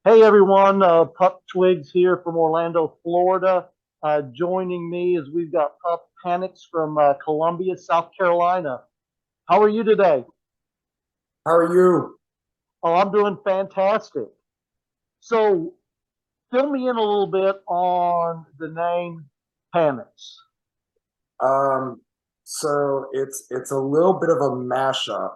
Hey everyone, Pup Twigs here from Orlando, Florida. Joining me is we've got Pup Pannox from Columbia, South Carolina. How are you today? How are you? Oh, I'm doing fantastic. So, fill me in a little bit on the name Pannox. Um, so it's a little bit of a mashup.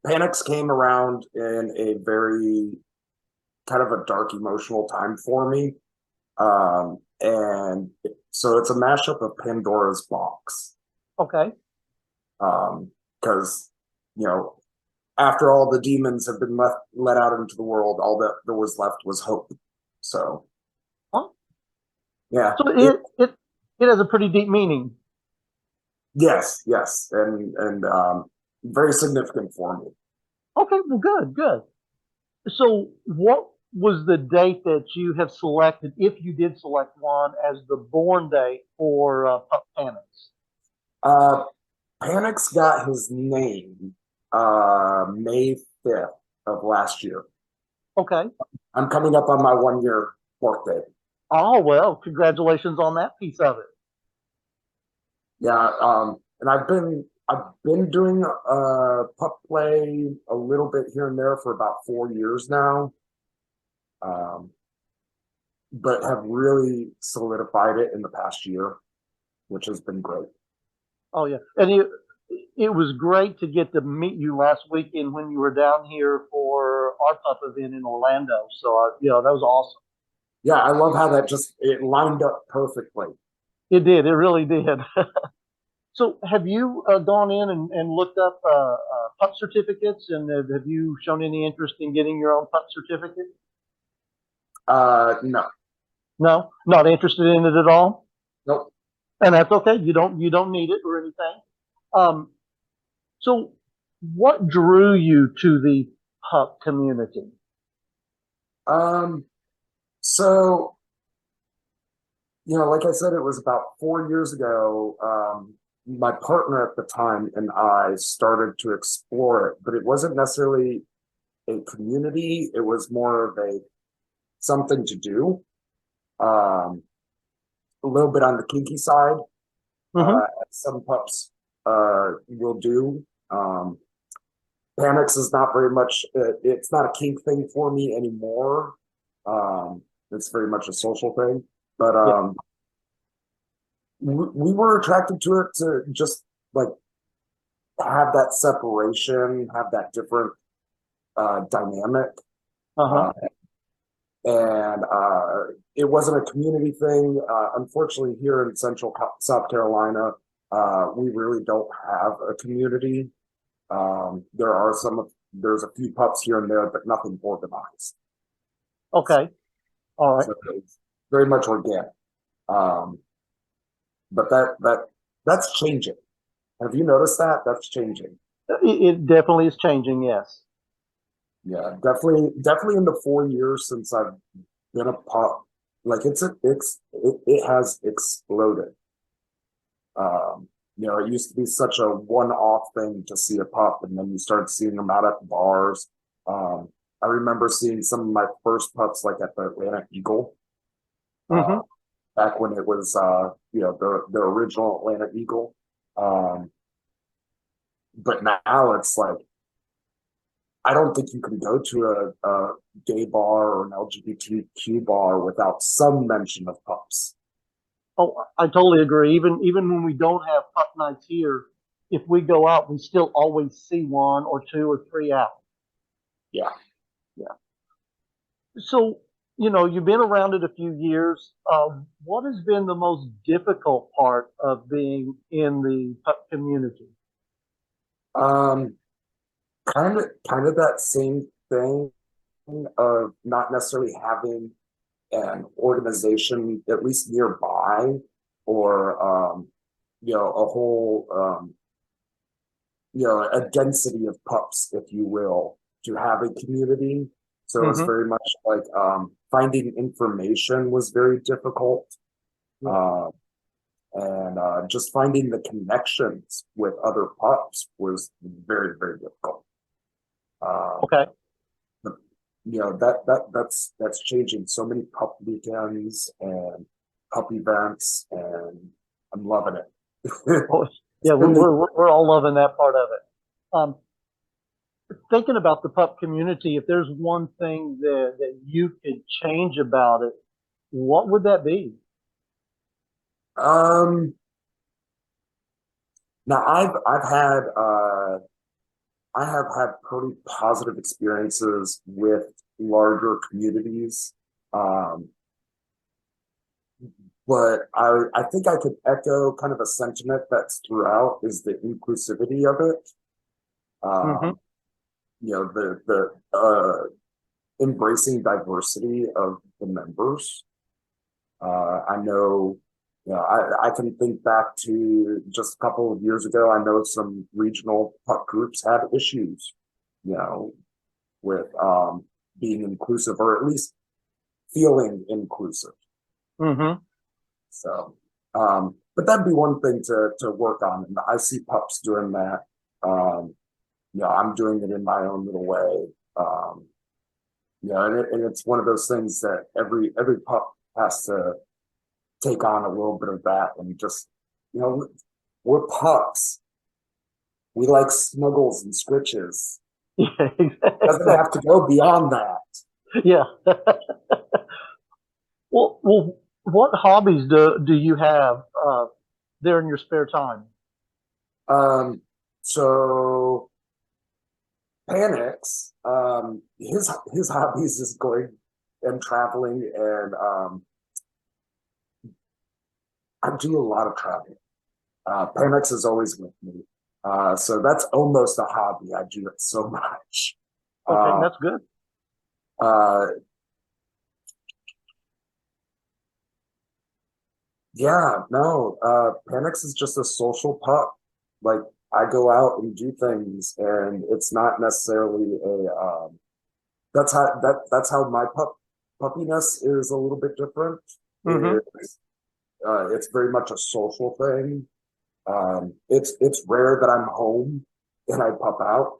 Pannox came around in a very kind of a dark emotional time for me. And so it's a mashup of Pandora's box. Okay. Because you know, after all the demons have been let out into the world, all that there was left was hope. So Well, yeah, so it it has a pretty deep meaning. yes, and very significant for me. Okay, well, good, good. So, what was the date that you have selected, if you did select one, as the born date for Pup Pannox? Uh, Panix got his name May 5th of last year. Okay. I'm coming up on my 1 year birthday. Oh, well, congratulations on that piece of it. Yeah, and I've been doing pup play a little bit here and there for about 4 years now, um, but have really solidified it in the past year, which has been great. Oh, yeah. And it was great to get to meet you last weekend when you were down here for our pup event in Orlando. So, that was awesome. Yeah, I love how that just it lined up perfectly. It did. It really did. So, have you gone in and looked up pup certificates? And have you shown any interest in getting your own pup certificate? No, No, not interested in it at all. nope. And that's okay. You don't need it or anything. Um, so, what drew you to the pup community? Um, so like I said, it was about 4 years ago. My partner at the time and I started to explore it, but it wasn't necessarily a community. It was more of a something to do. Um, a little bit on the kinky side, Hmm. as some pups will do. Panix is not very much. It's not a kink thing for me anymore. Um, it's very much a social thing, but Yeah. we were attracted to it to just like have that separation, have that different dynamic. Uh huh. Uh, and it wasn't a community thing. Unfortunately, here in Central South Carolina, we really don't have a community. There's a few pups here and there, but nothing organized. Okay. All right. So it's very much organic. Um, but that's changing. Have you noticed that? That's changing. It definitely is changing. Yes. Yeah, definitely in the 4 years since I've been a pup, like it has exploded. It used to be such a one-off thing to see a pup, and then you start seeing them out at bars. Um, I remember seeing some of my first pups like at the Atlantic Eagle, uh, Hmm. back when it was the original Atlantic Eagle. Um, but now it's like I don't think you can go to a gay bar or an LGBTQ bar without some mention of pups. Oh, I totally agree. Even when we don't have pup nights here, if we go out, we still always see one or two or three out. Yeah. Yeah. So, you've been around it a few years. What has been the most difficult part of being in the pup community? Um, kind of that same thing of not necessarily having an organization at least nearby or a whole a density of pups, if you will, to have a community. So it was Hmm. very much like finding information was very difficult. Yeah. Uh, and just finding the connections with other pups was very, very difficult. Uh, Okay. that's changing. So many pup weekends and pup events, and I'm loving it. Oh, It's yeah, been the we're all loving that part of it. Um, Thinking about the pup community, if there's one thing that you could change about it, what would that be? um now I have had pretty positive experiences with larger communities. Um, but I think I could echo kind of a sentiment that's throughout is the inclusivity of it. Hmm. Um, the embracing diversity of the members. I know, I can think back to just a couple of years ago. I know some regional pup groups had issues, you know, with being inclusive or at least feeling inclusive. Hmm. But that'd be one thing to work on, and I see pups doing that. Um, I'm doing it in my own little way. Um, and it's one of those things that every pup has to take on a little bit of that, and just you know, we're pups. We like snuggles and scritches. Yeah, It doesn't have to go beyond that. yeah. Well, what hobbies do you have there in your spare time? So Pannox, his hobbies is going and traveling, and I do a lot of traveling. Pannox is always with me, so that's almost a hobby. I do it so much. Okay, Uh, that's good. uh, yeah, no, Pannox is just a social pup. Like I go out and do things, and it's not necessarily a. That's how my puppiness is a little bit different. Hmm. It's very much a social thing. It's rare that I'm home and I pup out.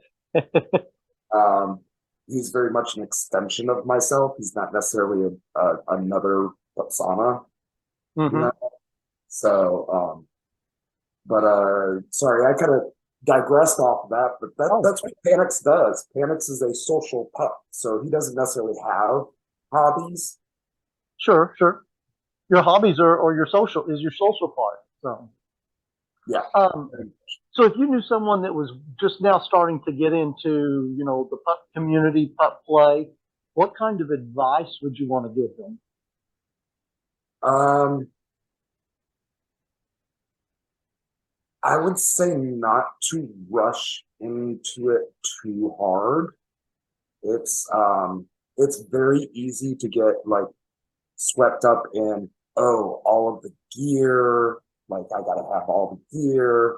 Um, he's very much an extension of myself. He's not necessarily another persona, you Hmm. know. So, but sorry, I kind of digressed off of that. But Oh, that's what Panix does. Panix is a social pup, so he doesn't necessarily have hobbies. sure, sure. Your hobbies are or your social is your social part. Yeah. Um, so if you knew someone that was just now starting to get into, the pup community, pup play, what kind of advice would you want to give them? Um, I would say not to rush into it too hard. It's very easy to get like swept up in, oh, all of the gear, like I gotta have all the gear.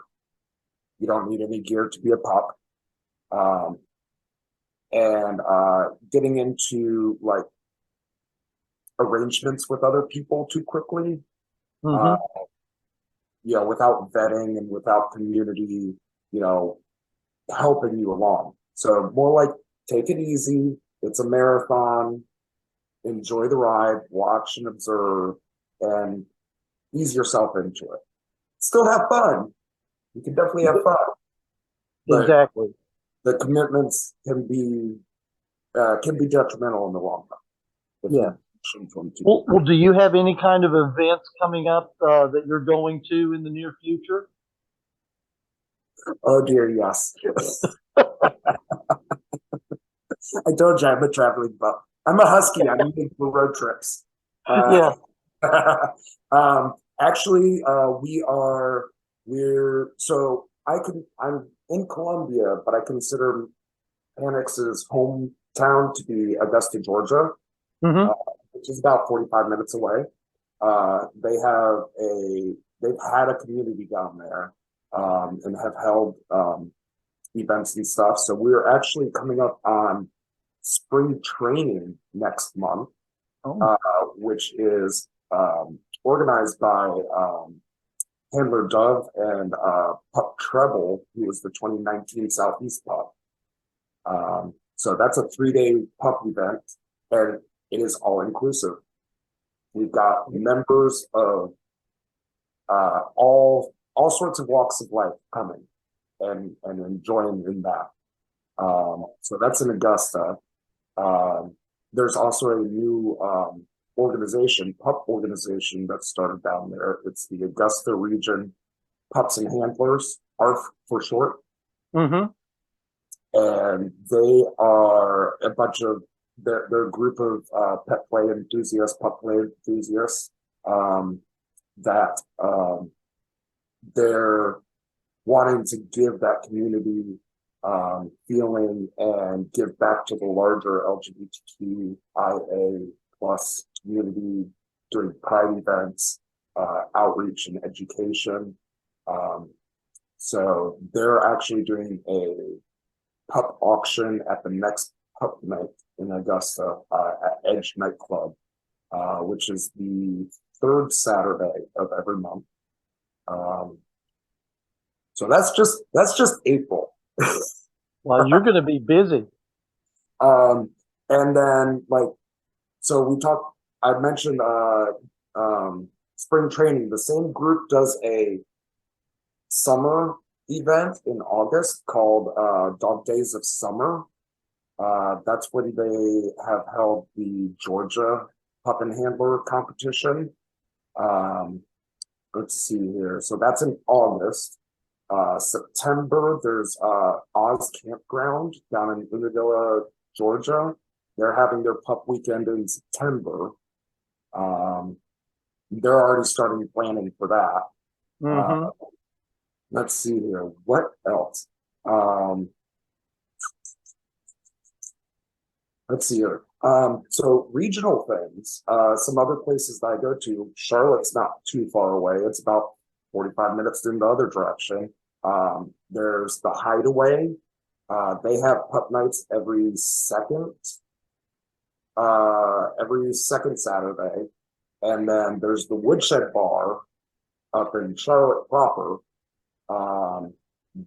You don't need any gear to be a pup. Um, and getting into like arrangements with other people too quickly, uh, Hmm. without vetting and without community, you know, helping you along. So more like take it easy. It's a marathon. Enjoy the ride, watch and observe, and ease yourself into it. Still have fun. You can definitely have fun, but Exactly. the commitments can be detrimental in the long run if Yeah. you push them too Well, quick. well, do you have any kind of events coming up that you're going to in the near future? Oh dear, yes. I told you I'm a traveling pup. I'm a husky. I'm made for road trips. Uh, Yeah. actually, we're I'm in Colombia, but I consider Annex's hometown to be Augusta, Georgia, uh, Hmm. which is about 45 minutes away. They've had a community down there, and have held events and stuff. So we're actually coming up on spring training next month, Oh. which is organized by Handler Dove and Pup Treble, who was the 2019 Southeast Pup. So that's a 3-day pup event, and it is all inclusive. We've got members of all sorts of walks of life coming and enjoying in that. So that's in Augusta. There's also a new pup organization that started down there. It's the Augusta Region Pups and Handlers, ARF for short. Mm-hmm. And they are a bunch of they're a group of pet play enthusiasts, pup play enthusiasts that they're wanting to give that community feeling and give back to the larger LGBTQIA plus community during pride events, outreach and education. So they're actually doing a pup auction at the next pup night in Augusta at Edge Nightclub, which is the third Saturday of every month. So that's just April. Well, you're going to be busy. And then so I mentioned spring training. The same group does a summer event in August called Dog Days of Summer. That's when they have held the Georgia Pup and Handler competition. Let's see here. So that's in August. September, there's Oz Campground down in Unadilla, Georgia. They're having their pup weekend in September. They're already starting planning for that. Mm-hmm. Let's see here. What else? Let's see here. So regional things, some other places that I go to, Charlotte's not too far away. It's about 45 minutes in the other direction. There's the Hideaway. They have pup nights every second Saturday. And then there's the Woodshed Bar up in Charlotte proper.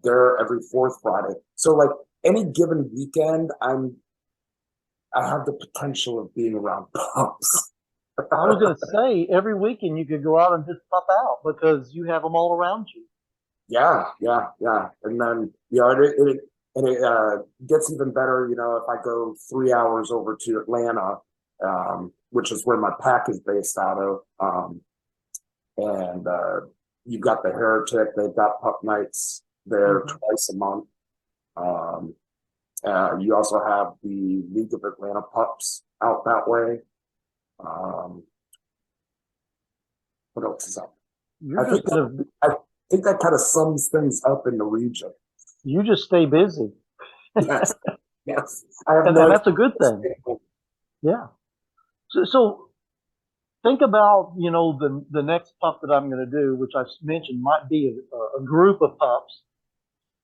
They're every fourth Friday. So like any given weekend, I have the potential of being around pups. I was going to say, every weekend you could go out and just pup out because you have them all around you. Yeah. And then, it gets even better, if I go 3 hours over to Atlanta, which is where my pack is based out of. And you've got the Heretic, they've got pup nights there twice a month. You also have the League of Atlanta Pups out that way. What else is up? I think that kind of sums things up in the region. You just stay busy. Yes. And that's a good thing. Yeah. So think about, the next pup that I'm going to do, which I mentioned might be a group of pups.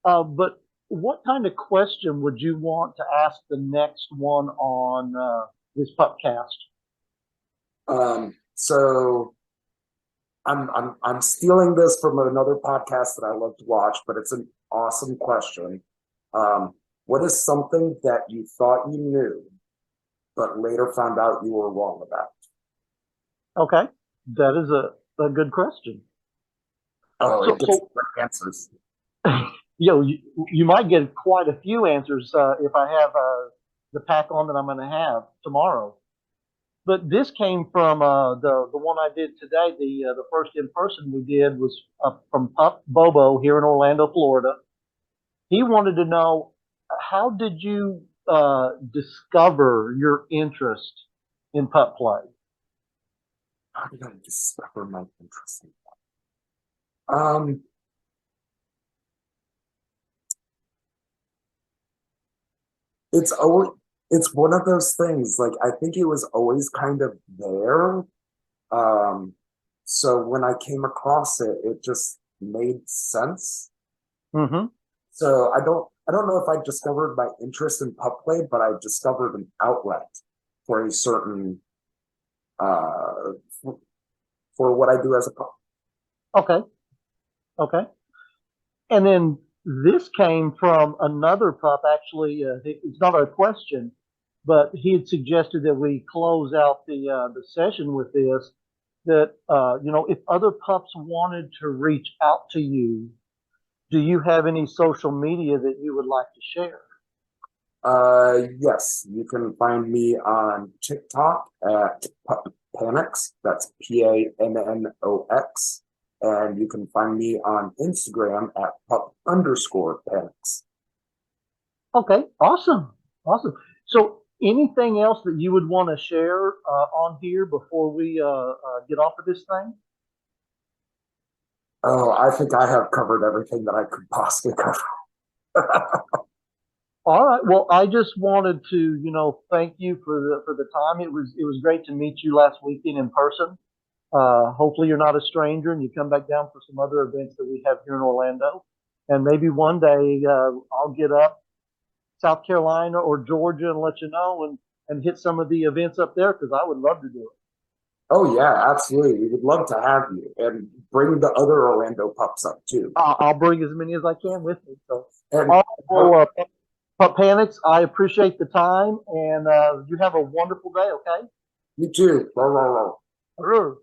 But what kind of question would you want to ask the next one on this Pupcast? So I'm stealing this from another podcast that I love to watch, but it's an awesome question. What is something that you thought you knew, but later found out you were wrong about? Okay, that is a good question. Oh, it gets great answers. You might get quite a few answers if I have the pack on that I'm going to have tomorrow. But this came from the one I did today. The first in person we did was from Pup Bobo here in Orlando, Florida. He wanted to know, how did you discover your interest in pup play? How did I discover my interest in pup? It's one of those things. Like, I think it was always kind of there. So when I came across it, it just made sense. Mm-hmm. So I don't know if I discovered my interest in pup play, but I discovered an outlet for a certain for what I do as a pup. Okay. And then This came from another pup, actually. It's not a question, but he had suggested that we close out the session with this. That if other pups wanted to reach out to you, do you have any social media that you would like to share? Yes, you can find me on TikTok at Pannox. That's Pannox. And you can find me on Instagram at pup_Pannox. Okay, awesome, awesome. So, anything else that you would want to share on here before we get off of this thing? Oh, I think I have covered everything that I could possibly cover. All right. Well, I just wanted to, thank you for the time. It was great to meet you last weekend in person. Hopefully, you're not a stranger, and you come back down for some other events that we have here in Orlando. And maybe one day I'll get up South Carolina or Georgia and let you know and hit some of the events up there because I would love to do it. Oh yeah, absolutely. We would love to have you and bring the other Orlando pups up too. I'll bring as many as I can with me. So, And all right, well, Panics, I appreciate the time, and you have a wonderful day. Okay. you too. Row, row, row. Sure.